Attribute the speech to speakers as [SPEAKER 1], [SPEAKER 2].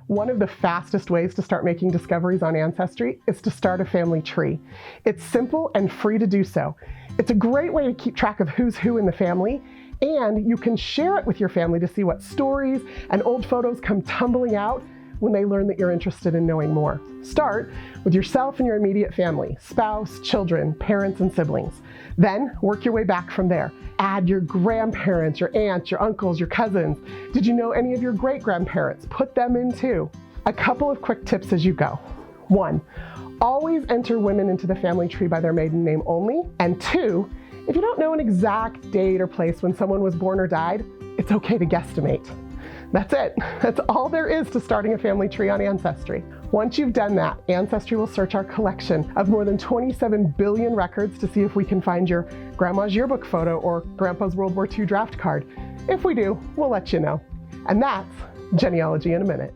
[SPEAKER 1] One of the fastest ways to start making discoveries on Ancestry is to start a family tree. It's simple and free to do so. It's a great way to keep track of who's who in the family, and you can share it with your family to see what stories and old photos come tumbling out when they learn that you're interested in knowing more. Start with yourself and your immediate family, spouse, children, parents, and siblings. Then work your way back from there. Add your grandparents, your aunts, your uncles, your cousins. Did you know any of your great-grandparents? Put them in too. A couple of quick tips as you go. 1, always enter women into the family tree by their maiden name only. And 2, if you don't know an exact date or place when someone was born or died, it's okay to guesstimate. That's it. That's all there is to starting a family tree on Ancestry. Once you've done that, Ancestry will search our collection of more than 27 billion records to see if we can find your grandma's yearbook photo or grandpa's World War II draft card. If we do, we'll let you know. And that's Genealogy in a Minute.